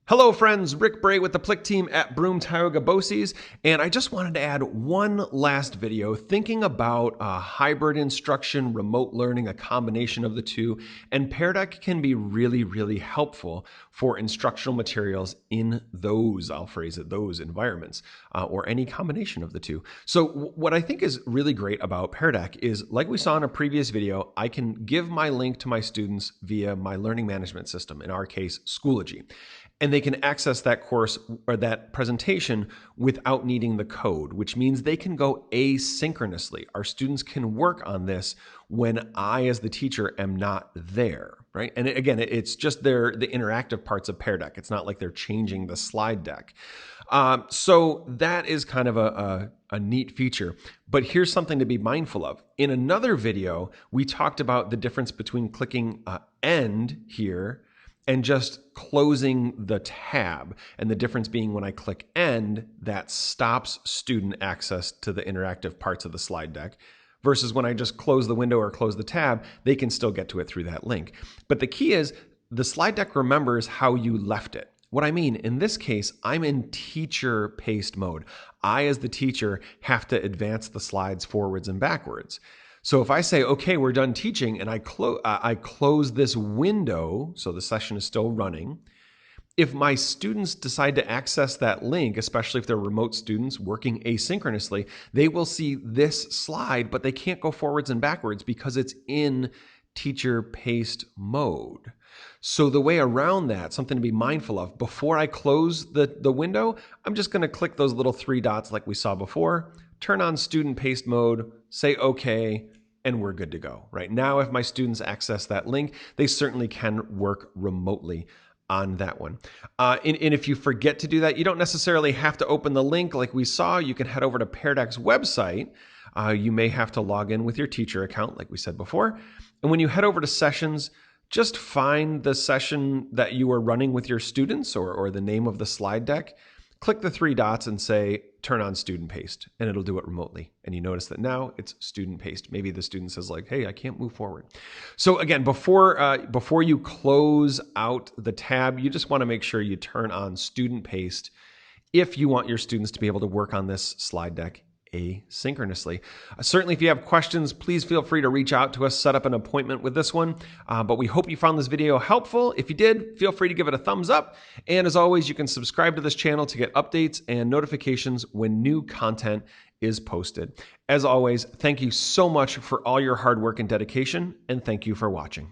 Hello friends, Rick Bray with the Plick team at Broome Tioga Bosse's, and I just wanted to add one last video thinking about hybrid instruction, remote learning, a combination of the two, and Pear Deck can be really helpful for instructional materials in those, I'll phrase it, those environments, or any combination of the two. So what I think is really great about Pear Deck is, like we saw in a previous video, I can give my link to my students via my learning management system, in our case, Schoology. And they can access that course or that presentation without needing the code, which means they can go asynchronously. Our students can work on this when I, as the teacher, am not there, right? And again, it's just the interactive parts of Pear Deck. It's not like they're changing the slide deck. So that is kind of a neat feature. But here's something to be mindful of. In another video, we talked about the difference between clicking end here and just closing the tab. And the difference being when I click end, that stops student access to the interactive parts of the slide deck, versus when I just close the window or close the tab, they can still get to it through that link. But the key is the slide deck remembers how you left it. What I mean, in this case, I'm in teacher paced mode. I, as the teacher, have to advance the slides forwards and backwards. So if I say, okay, we're done teaching, and I close this window, so the session is still running, if my students decide to access that link, especially if they're remote students working asynchronously, they will see this slide, but they can't go forwards and backwards because it's in teacher paced mode. So the way around that, something to be mindful of, before I close the window, I'm just going to click those little three dots like we saw before, turn on student paced mode, say okay, and we're good to go. Right now, if my students access that link, they certainly can work remotely on that one. And if you forget to do that, you don't necessarily have to open the link like we saw. You can head over to Pear Deck's website. You may have to log in with your teacher account, like we said before. And when you head over to sessions, just find the session that you are running with your students or the name of the slide deck. Click the three dots and say, turn on student paced, and it'll do it remotely. And you notice that now it's student paced. Maybe the student says like, hey, I can't move forward. So again, before you close out the tab, you just want to make sure you turn on student paced if you want your students to be able to work on this slide deck asynchronously. Certainly, if you have questions, please feel free to reach out to us, set up an appointment with this one. But we hope you found this video helpful. If you did, feel free to give it a thumbs up. And as always, you can subscribe to this channel to get updates and notifications when new content is posted. As always, thank you so much for all your hard work and dedication, and thank you for watching.